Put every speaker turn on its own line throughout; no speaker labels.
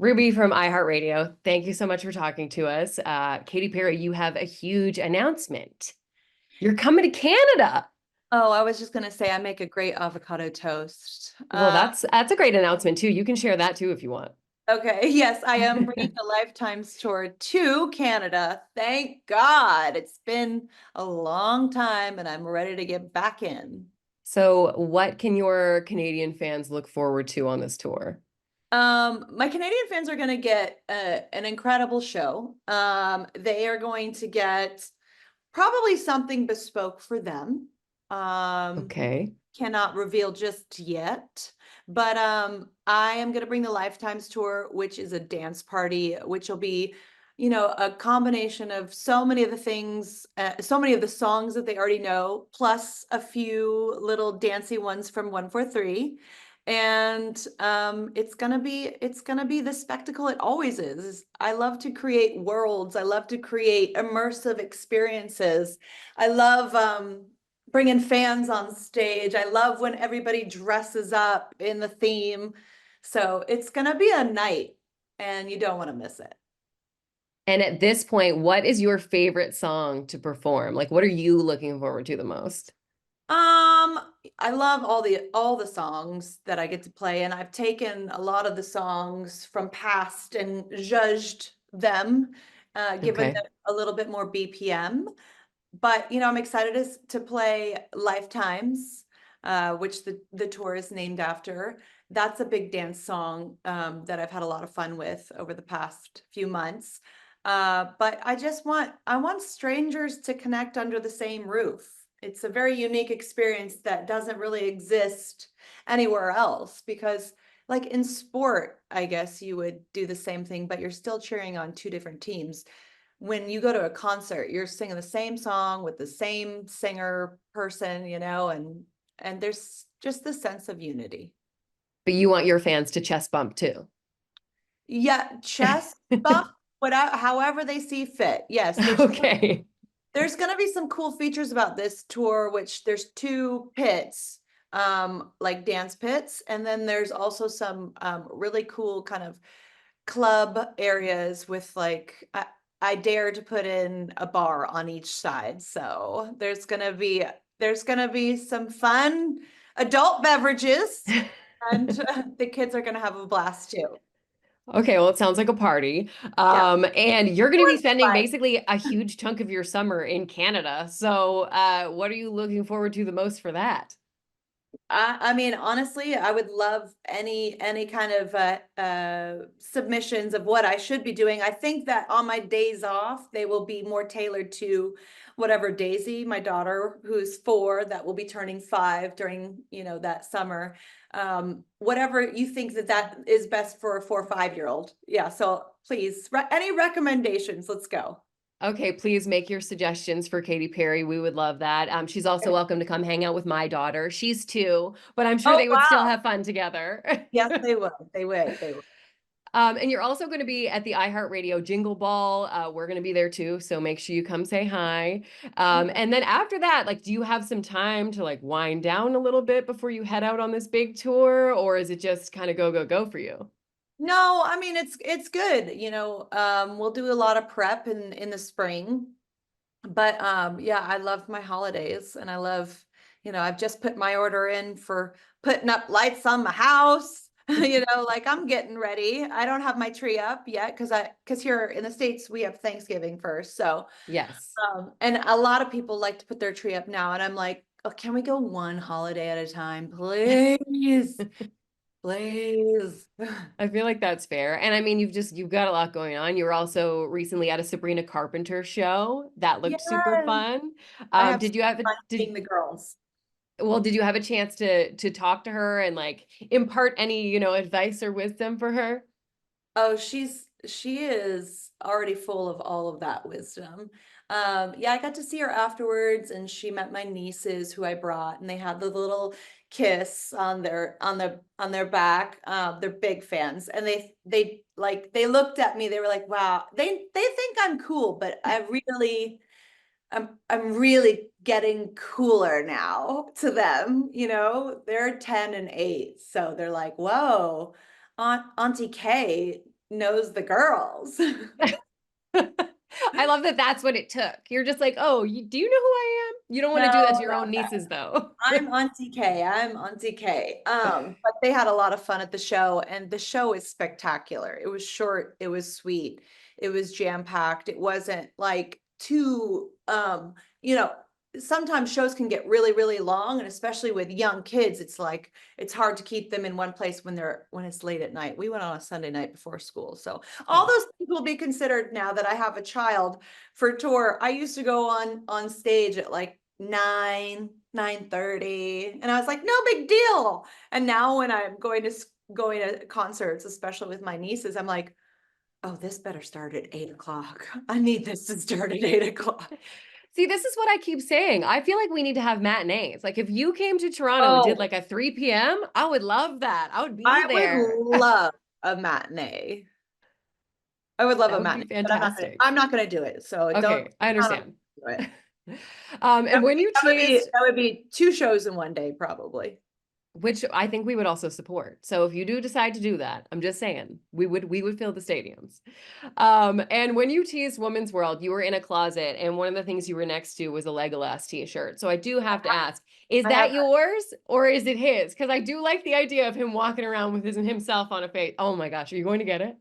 Ruby from iHeartRadio, thank you so much for talking to us. Katy Perry, you have a huge announcement. You're coming to Canada.
Oh, I was just gonna say I make a great avocado toast.
Well, that's a great announcement too. You can share that too if you want.
Okay, yes, I am bringing the Lifetimes tour to Canada. Thank God. It's been a long time and I'm ready to get back in.
So, what can your Canadian fans look forward to on this tour?
My Canadian fans are gonna get an incredible show. They are going to get probably something bespoke for them. Um,
Okay.
cannot reveal just yet, but I am going to bring the Lifetimes tour, which is a dance party, which will be, a combination of so many of the things, so many of the songs that they already know, plus a few little dancey ones from 143. And it's gonna be the spectacle it always is. I love to create worlds. I love to create immersive experiences. I love bringing fans on stage. I love when everybody dresses up in the theme. So it's going to be a night and you don't want to miss it.
And at this point, what is your favorite song to perform? Like, what are you looking forward to the most?
I love all the songs that I get to play, and I've taken a lot of the songs from past and judged them, given
Okay.
them a little bit more BPM. But I'm excited to play Lifetimes, which the tour is named after. That's a big dance song that I've had a lot of fun with over the past few months. But I want strangers to connect under the same roof. It's a very unique experience that doesn't really exist anywhere else because like in sport, I guess you would do the same thing, but you're still cheering on two different teams. When you go to a concert, you're singing the same song with the same singer person, and there's just this sense of unity.
But you want your fans to chest bump too.
Yeah, chest bump, whatever, however they see fit. Yes,
Okay.
there's going to be some cool features about this tour, which there's two pits, like dance pits, and then there's also some really cool kind of club areas with like I dare to put in a bar on each side. So there's gonna be some fun adult beverages, and the kids are gonna have a blast too.
Okay, well, it sounds like a party.
Yeah,
And you're going to be
one's
spending
fun.
basically a huge chunk of your summer in Canada. So, what are you looking forward to the most for that?
I mean, honestly, I would love any kind of submissions of what I should be doing. I think that on my days off, they will be more tailored to whatever Daisy, my daughter, who's 4, that will be turning 5 during, that summer. Whatever you think that is best for a 4 or 5-year-old. Yeah. So please, any recommendations? Let's go.
Okay, please make your suggestions for Katy Perry. We would love that. She's also welcome to come hang out with my daughter. She's 2, but I'm sure
Oh,
they would still
wow.
have fun together.
Yes, they will. They would. They would.
And you're also going to be at the iHeartRadio Jingle Ball. We're going to be there too, so make sure you come say hi. And then after that, like, do you have some time to like wind down a little bit before you head out on this big tour, or is it just kind of go, go, go for you?
No, I mean it's good. We'll do a lot of prep in the spring. But yeah, I love my holidays and I love, I've just put my order in for putting up lights on my house. Like I'm getting ready. I don't have my tree up yet because here in the States we have Thanksgiving first. So
Yes.
and a lot of people like to put their tree up now and I'm like, oh, can we go one holiday at a time, please? Please.
I feel like that's fair. And I mean, you've got a lot going on. You were also recently at a Sabrina Carpenter show. That looked super
Yes.
fun.
I have so
Did you have
fun
did
seeing the girls.
did you have a chance to talk to her and like impart any, advice or wisdom for her?
Oh, she is already full of all of that wisdom. Yeah, I got to see her afterwards and she met my nieces who I brought and they had the little kiss on their back. They're big fans and they looked at me, they were like, wow, they think I'm cool, but I'm really getting cooler now to them, they're 10 and 8. So they're like, whoa, Auntie Kay, knows the girls.
I love that that's what it took. You're just like, oh, do you know who I am? You don't want to do that to
No,
your own nieces, though.
I'm Auntie K. I'm Auntie K. But they had a lot of fun at the show, and the show is spectacular. It was short, it was sweet, it was jam-packed. It wasn't like too, you know, sometimes shows can get really, really long, and especially with young kids, it's like it's hard to keep them in one place when it's late at night. We went on a Sunday night before school. So all
Oh.
those things will be considered now that I have a child for tour. I used to go on stage at like 9:30, and I was like, no big deal. And now when I'm going to concerts, especially with my nieces, I'm like, oh, this better start at 8 o'clock. I need this to start at 8 o'clock.
See, this is what I keep saying. I feel like we need to have matinees. Like if you came to Toronto and did
Oh,
like a 3 p.m., I would love that. I would be
I would
there.
love a matinee. I would love
That
a
would be
matinee, but
fantastic.
I'm not gonna do it. So don't
Okay, I
count on me
understand.
to do it.
And when you teased,
That would be 2 shows in one day, probably.
which I think we would also support. So if you do decide to do that, I'm just saying, we would fill the stadiums. And when you teased Woman's World, you were in a closet, and one of the things you were next to was a Legolas t-shirt. So I do have to ask, is
I have
that yours or is it his? Because I do like the idea of him walking around with himself on a face. Oh my gosh, are you going to get it?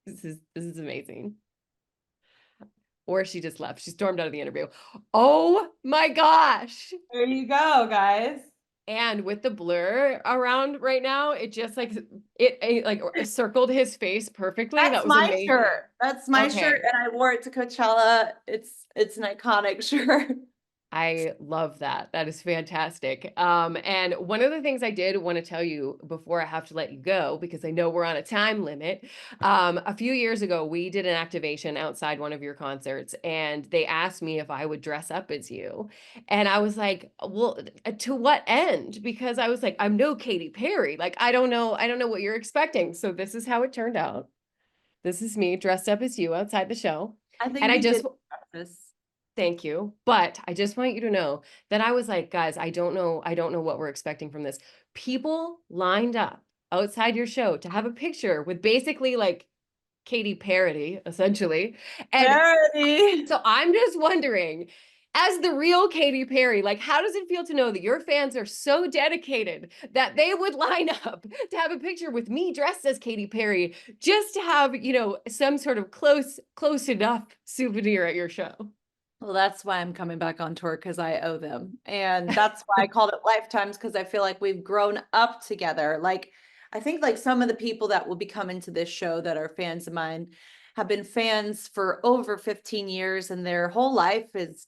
This is amazing. Or she just left. She stormed out of the interview. Oh my gosh.
There you go, guys.
And with the blur around right now, it just like it like circled his face perfectly.
That's
That was
my
amazing.
shirt. That's my shirt,
Okay.
and I wore it to Coachella. It's an iconic shirt.
I love that. That is fantastic. And one of the things I did want to tell you before I have to let you go, because I know we're on a time limit. A few years ago, we did an activation outside one of your concerts, and they asked me if I would dress up as you. And I was like, well, to what end? Because I was like, I'm no Katy Perry. Like, I don't know what you're expecting. So this is how it turned out. This is me dressed up as you outside the show.
I
And
think
I
you
just
did this.
Thank you. But I just want you to know that I was like, guys, I don't know what we're expecting from this. People lined up outside your show to have a picture with basically like Katy Parody, essentially. And
Parody.
so I'm just wondering, as the real Katy Perry, like, how does it feel to know that your fans are so dedicated that they would line up to have a picture with me dressed as Katy Perry just to have, some sort of close enough souvenir at your show?
Well, that's why I'm coming back on tour, because I owe them. And that's why I called it Lifetimes, because I feel like we've grown up together. Like, I think like some of the people that will be coming to this show that are fans of mine have been fans for over 15 years, and their whole life is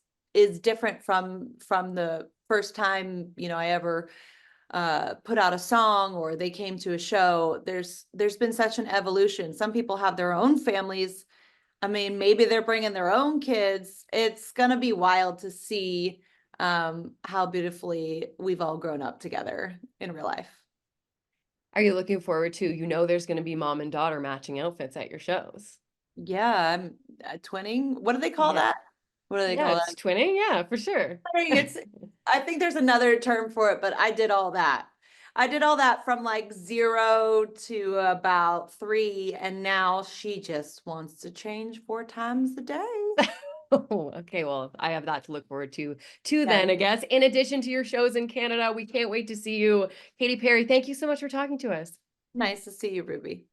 different from the first time, I ever put out a song or they came to a show. There's been such an evolution. Some people have their own families. I mean, maybe they're bringing their own kids. It's gonna be wild to see how beautifully we've all grown up together in real life.
Are you looking forward to, there's going to be mom and daughter matching outfits at your shows?
Yeah, I'm twinning. What do they call
Yeah.
that? What do they
Yeah,
call
it's
that?
twinning. Yeah, for sure.
It's, I think there's another term for it, but I did all that. I did all that from like 0 to about 3, and now she just wants to change 4 times a day.
Oh, okay, well, I have that to look forward to
Yeah,
then, I guess. In addition to your shows in Canada, we can't wait to see you. Katy Perry, thank you so much for talking to us.
nice to see you, Ruby.